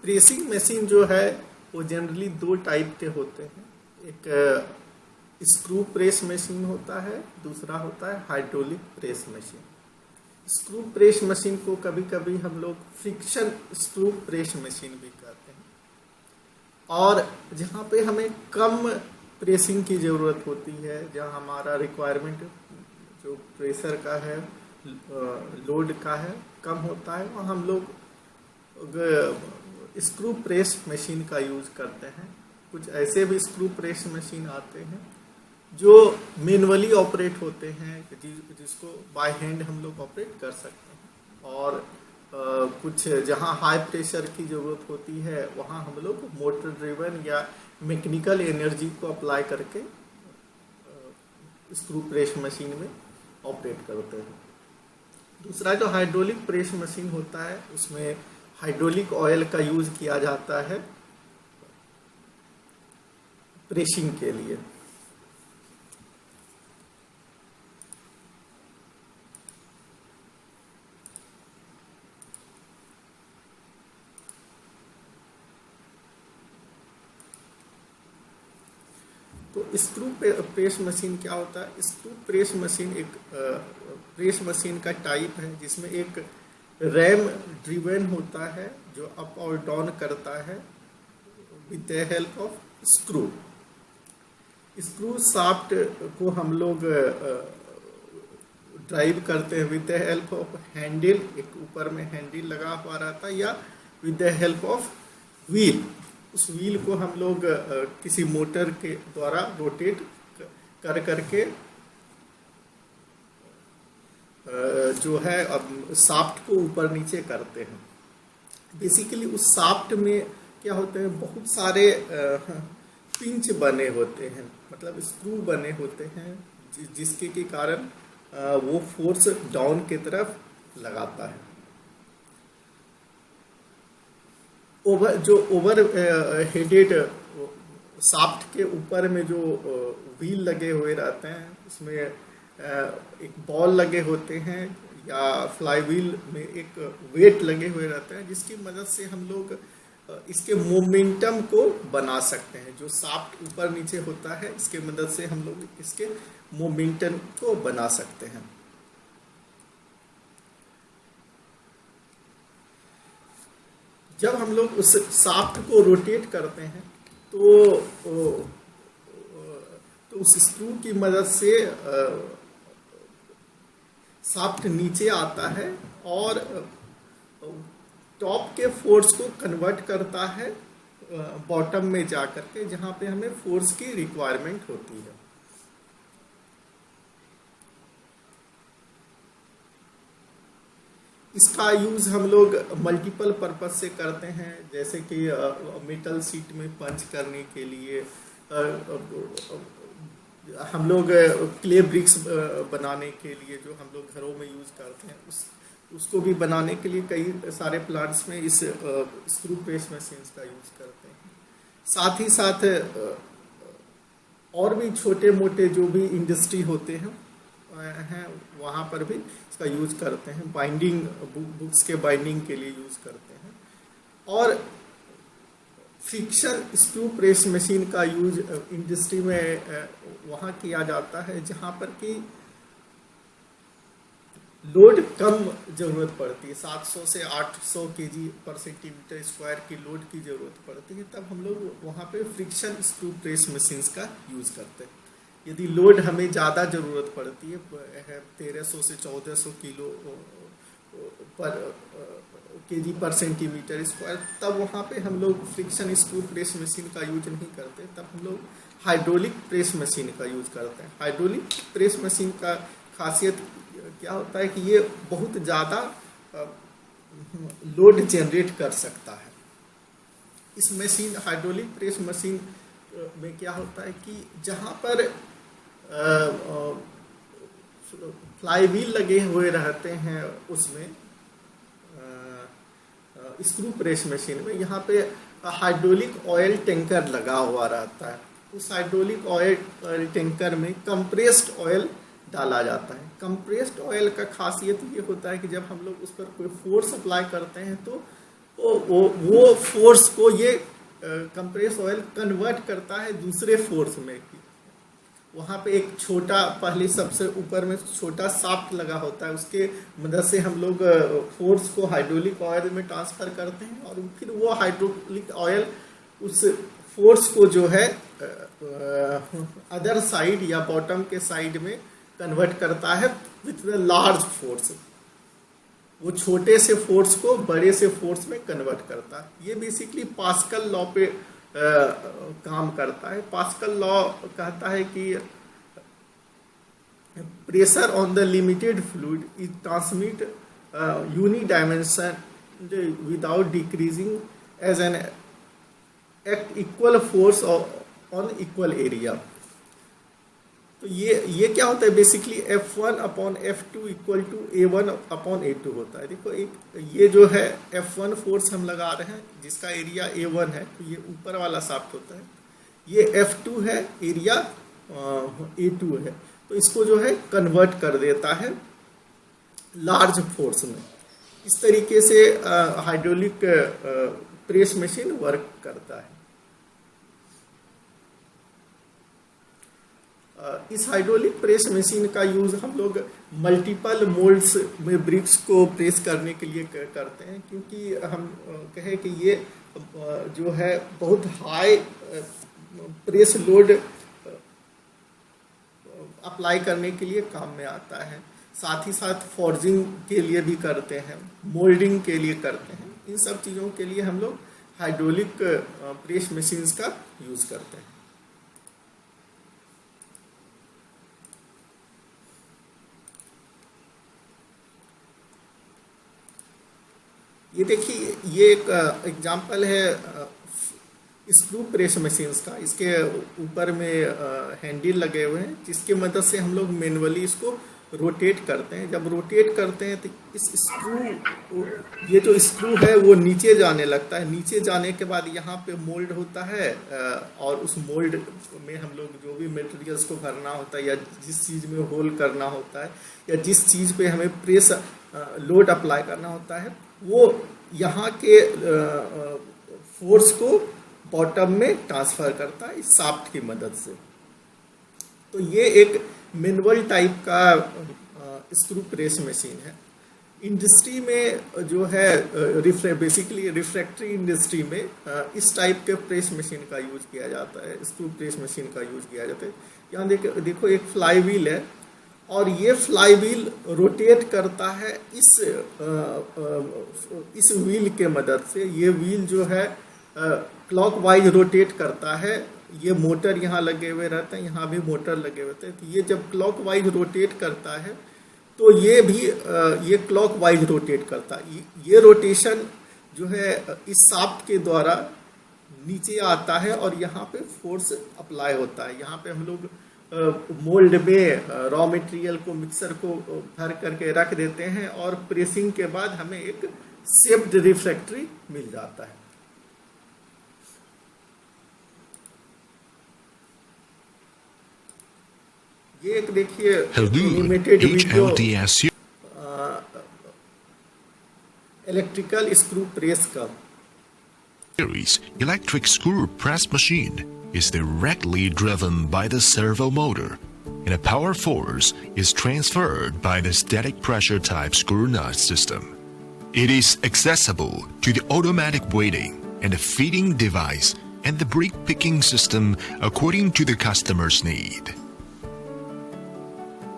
Pressing machine जो है वो जनरली दो टाइप के होते हैं। एक स्क्रू प्रेस मशीन होता है, दूसरा होता है hydraulic press machine. Screw press machine को कभी कभी हम लोग फ्रिक्शन स्क्रू प्रेस मशीन भी कहते हैं। और जहाँ पे हमें कम प्रेसिंग की ज़रूरत होती है, जहाँ हमारा रिक्वायरमेंट जो प्रेशर का है, लोड का है, कम होता है, वहाँ हम लोग स्क्रू प्रेस मशीन का यूज़ करते हैं। कुछ ऐसे भी स्क्रू प्रेस मशीन आते हैं जो मैनुअली ऑपरेट होते हैं, जिसको बाय हैंड हम लोग ऑपरेट कर सकते हैं। और कुछ जहाँ हाई प्रेशर की ज़रूरत होती है वहाँ हम लोग मोटर ड्रिवन या मैकेनिकल एनर्जी को अप्लाई करके स्क्रू प्रेस मशीन में ऑपरेट करते हैं। दूसरा जो हाइड्रोलिक प्रेस मशीन होता है, उसमें हाइड्रोलिक ऑयल का यूज़ किया जाता है प्रेसिंग के लिए। तो स्क्रू प्रेस मशीन क्या होता है? स्क्रू प्रेस मशीन एक प्रेस मशीन का टाइप है जिसमें एक रैम ड्रिवन होता है जो अप और डाउन करता है with the help of screw. Screw shaft को हम लोग ड्राइव करते हैं with the help of Henle, एक ऊपर में हैंडल लगा हुआ रहता है, या with the help of wheel. उस व्हील को हम लोग किसी मोटर के द्वारा रोटेट कर करके जो है अब शाफ्ट को ऊपर नीचे करते हैं। बेसिकली उस शाफ्ट में क्या होते हैं, बहुत सारे पिंच बने होते हैं, मतलब स्क्रू बने होते हैं, जिसके के कारण वो फोर्स डाउन की तरफ लगाता है। ओवर हेडेड शाफ्ट के ऊपर में जो व्हील लगे हुए रहते हैं, उसमें एक बॉल लगे होते हैं या फ्लाई व्हील में एक वेट लगे हुए रहते हैं, जिसकी मदद से हम लोग इसके मोमेंटम को बना सकते हैं। जो शाफ्ट ऊपर नीचे होता है, इसके मदद से हम लोग इसके मोमेंटम को बना सकते हैं। जब हम लोग उस शाफ्ट को रोटेट करते हैं तो उस स्क्रू की मदद से शाफ्ट नीचे आता है और टॉप के फोर्स को कन्वर्ट करता है बॉटम में जा करके, जहाँ पे हमें फोर्स की रिक्वायरमेंट होती है। इसका यूज़ हम लोग मल्टीपल पर्पस से करते हैं, जैसे कि मेटल शीट में पंच करने के लिए, हम लोग क्ले ब्रिक्स बनाने के लिए जो हम लोग घरों में यूज़ करते हैं, उसको भी बनाने के लिए कई सारे प्लांट्स में इस स्क्रू प्रेस मशीन्स का यूज़ करते हैं। साथ ही साथ और भी छोटे मोटे जो भी इंडस्ट्री होते हैं वहाँ पर भी इसका यूज़ करते हैं। बाइंडिंग बुक्स के बाइंडिंग के लिए यूज़ करते हैं। और फ्रिक्शन स्क्रू प्रेस मशीन का यूज इंडस्ट्री में वहाँ किया जाता है जहाँ पर कि लोड कम ज़रूरत पड़ती है, 700 से 800 kg पर सेंटीमीटर स्क्वायर की लोड की ज़रूरत पड़ती है, तब हम लोग वहाँ पे फ्रिक्शन स्क्रू प्रेस मशीन्स का यूज़ करते हैं। यदि लोड हमें ज़्यादा ज़रूरत पड़ती है 1300 से 1400 किलो पर kg पर सेंटीमीटर स्क्वायर, तब वहाँ पे हम लोग फ्रिक्शन स्क्रू प्रेस मशीन का यूज नहीं करते, तब हम लोग हाइड्रोलिक प्रेस मशीन का यूज करते हैं। हाइड्रोलिक प्रेस मशीन का खासियत क्या होता है कि ये बहुत ज़्यादा लोड जनरेट कर सकता है। इस मशीन हाइड्रोलिक प्रेस मशीन में क्या होता है कि जहाँ पर फ्लाई व्हील लगे हुए रहते हैं, उसमें स्क्रू प्रेस मशीन में यहाँ पे हाइड्रोलिक ऑयल टैंकर लगा हुआ रहता है। उस हाइड्रोलिक ऑयल टैंकर में कंप्रेस्ड ऑयल डाला जाता है। कंप्रेस्ड ऑयल का खासियत ये होता है कि जब हम लोग उस पर कोई फोर्स अप्लाई करते हैं तो तो वो फोर्स को ये कंप्रेस ऑयल कन्वर्ट करता है दूसरे फोर्स में। वहाँ पे एक छोटा, पहले सबसे ऊपर में छोटा शाफ्ट लगा होता है, उसके मदद से हम लोग फोर्स को हाइड्रोलिक ऑयल में ट्रांसफर करते हैं, और फिर वो हाइड्रोलिक ऑयल उस फोर्स को जो है अदर साइड या बॉटम के साइड में कन्वर्ट करता है विथ द लार्ज फोर्स। वो छोटे से फोर्स को बड़े से फोर्स में कन्वर्ट करता है। ये बेसिकली पास्कल लॉ पे काम करता है। पास्कल लॉ कहता है कि pressure on the limited fluid is transmit unidimension without decreasing as an act equal force on equal area. तो ये क्या होता है, basically F1 upon F2 equal to A1 upon A2 होता है। देखो, एक ये जो है F1 फोर्स हम लगा रहे हैं जिसका एरिया A1 है, तो ये ऊपर वाला शाफ्ट होता है। ये F2 है, एरिया A2 है, तो इसको जो है कन्वर्ट कर देता है लार्ज फोर्स में। इस तरीके से हाइड्रोलिक प्रेस मशीन वर्क करता है। इस हाइड्रोलिक प्रेस मशीन का यूज़ हम लोग मल्टीपल मोल्ड्स में ब्रिक्स को प्रेस करने के लिए करते हैं, क्योंकि हम कहें कि ये जो है बहुत हाई प्रेस लोड अप्लाई करने के लिए काम में आता है। साथ ही साथ फॉर्जिंग के लिए भी करते हैं, मोल्डिंग के लिए करते हैं। इन सब चीज़ों के लिए हम लोग हाइड्रोलिक प्रेस मशीन्स का यूज़ करते हैं। ये देखिए, ये एक एग्जांपल है स्क्रू प्रेस मशीन्स का। इसके ऊपर में हैंडल लगे हुए हैं, जिसके मदद से हम लोग मैनुअली इसको रोटेट करते हैं। जब रोटेट करते हैं तो इस स्क्रू, ये जो स्क्रू है वो नीचे जाने लगता है। नीचे जाने के बाद यहाँ पे मोल्ड होता है, और उस मोल्ड में हम लोग जो भी मटेरियल्स को भरना होता है, या जिस चीज़ में होल करना होता है, या जिस चीज़ पे हमें प्रेस लोड अप्लाई करना होता है, वो यहाँ के फोर्स को बॉटम में ट्रांसफर करता है इस शाफ्ट की मदद से। तो ये एक मैनुअल टाइप का स्क्रू प्रेस मशीन है। इंडस्ट्री में जो है बेसिकली रिफ्रैक्टरी इंडस्ट्री में इस टाइप के प्रेस मशीन का यूज किया जाता है, स्क्रू प्रेस मशीन का यूज किया जाता है। यहाँ देखो एक फ्लाई व्हील है, और ये फ्लाई व्हील रोटेट करता है इस व्हील के मदद से। ये व्हील जो है क्लॉकवाइज रोटेट करता है। ये मोटर यहाँ लगे हुए रहते हैं, यहाँ भी मोटर लगे हुए हैं। तो ये जब क्लॉकवाइज रोटेट करता है तो ये भी ये क्लॉकवाइज रोटेट करता है। ये रोटेशन जो है इस शाफ्ट के द्वारा नीचे आता है, और यहाँ पे फोर्स अप्लाई होता है। यहाँ पे हम लोग मोल्ड में रॉ मटेरियल को, मिक्सर को भर करके रख देते हैं, और प्रेसिंग के बाद हमें एक शेप्ड रिफ्रैक्टरी मिल जाता है। ये एक देखिए animated video electrical screw press का। Electric screw press machine is directly driven by the servo motor, and a power force is transferred by the static pressure type screw nut system. It is accessible to the automatic weighting and the feeding device and the brick picking system according to the customer's need.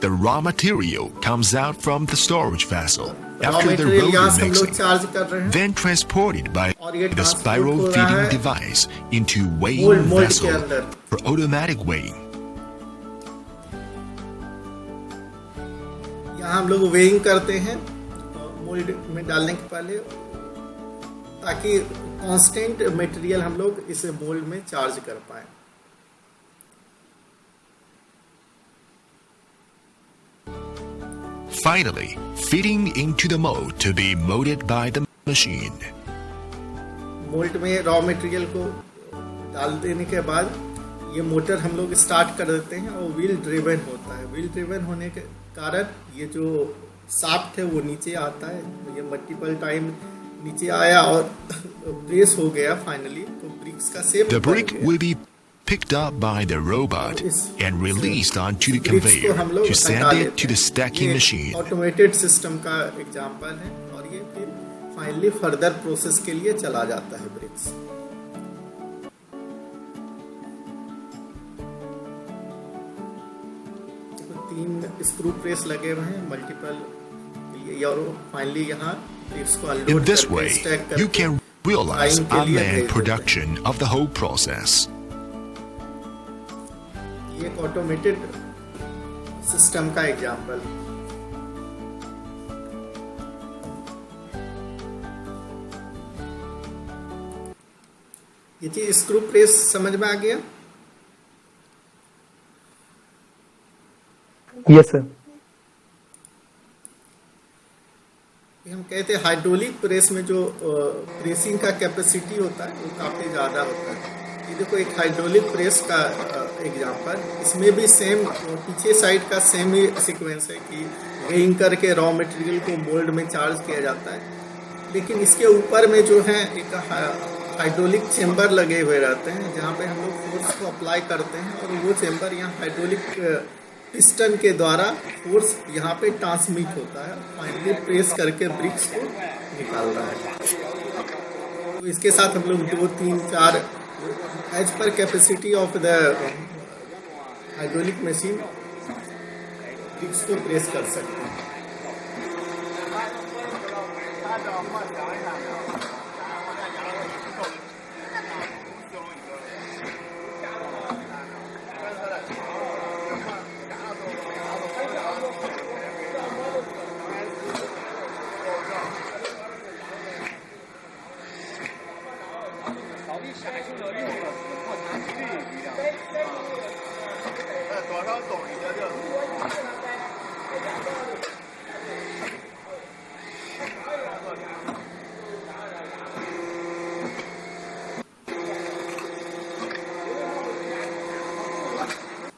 The raw material comes out from the storage vessel after the roller mixing, then transported by the spiral feeding device into weighing vessel for automatic weighing. यहाँ हम लोग weighing करते हैं mould में डालने के पहले, ताकि कांस्टेंट मटेरियल हम लोग इस मोल्ड में चार्ज कर पाए। Finally, feeding into the mold to be molded by the machine. Mould में रॉ मटेरियल को डाल देने के बाद ये मोटर हम लोग स्टार्ट कर देते हैं, और व्हील ड्रिवन होता है। व्हील ड्रिवन होने के कारण ये जो शाफ्ट है वो नीचे आता है। ये मल्टीपल टाइम नीचे आया और प्रेस हो गया फाइनली, तो ब्रिक्स का shape The brick will be picked up by the robot and released onto the conveyor to send it to the stacking machine. Automated system का एग्जांपल है, और ये फिर फाइनली फर्दर प्रोसेस के लिए चला जाता है ब्रिक्स। तो 3 स्क्रू प्रेस लगे हुए हैं मल्टीपल के लिए, और फाइनली यहाँ ब्रिक्स को अनलोड In this करके way, स्टैक करके you can realize लाइन के लिए भेज unmanned देते production of the whole process. हैं। ये एक ऑटोमेटेड सिस्टम का एग्जांपल। ये चीज स्क्रू प्रेस समझ में आ गया? Yes sir. ये हम कहते हैं हाइड्रोलिक प्रेस में जो प्रेसिंग का कैपेसिटी होता है वो काफ़ी ज़्यादा होता है। ये देखो एक हाइड्रोलिक प्रेस का एग्जांपल, इसमें भी सेम पीछे साइड का सेम ही सीक्वेंस है कि वेइंग करके रॉ मटेरियल को मोल्ड में चार्ज किया जाता है, लेकिन इसके ऊपर में जो है एक हाइड्रोलिक चेम्बर लगे हुए रहते हैं जहाँ पे हम लोग फोर्स को अप्लाई करते हैं, और वो चेम्बर यहाँ हाइड्रोलिक पिस्टन के द्वारा फोर्स यहाँ पे ट्रांसमिट होता है, फाइनली प्रेस करके ब्रिक्स को निकाल रहा है। तो इसके साथ हम लोग 2, 3, 4 as per capacity of the hydraulic machine bricks को प्रेस कर सकते हैं।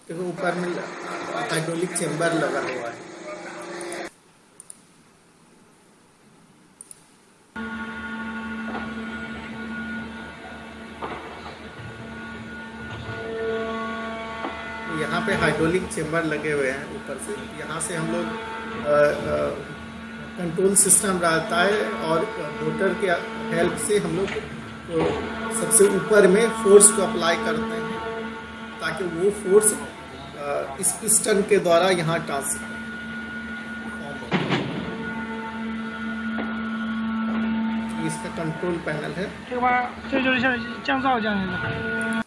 देखो ऊपर में हाइड्रोलिक चेम्बर लगा हुआ है। यहाँ पे हाइड्रोलिक चेम्बर लगे हुए हैं ऊपर से, यहाँ से हम लोग कंट्रोल सिस्टम रहता है, और मोटर के हेल्प से हम लोग सबसे ऊपर में फोर्स को अप्लाई करते हैं ताकि वो फोर्स इस पिस्टन के द्वारा यहाँ ट्रांसफर। इसका कंट्रोल पैनल है।这个吧，这就是降噪这样的。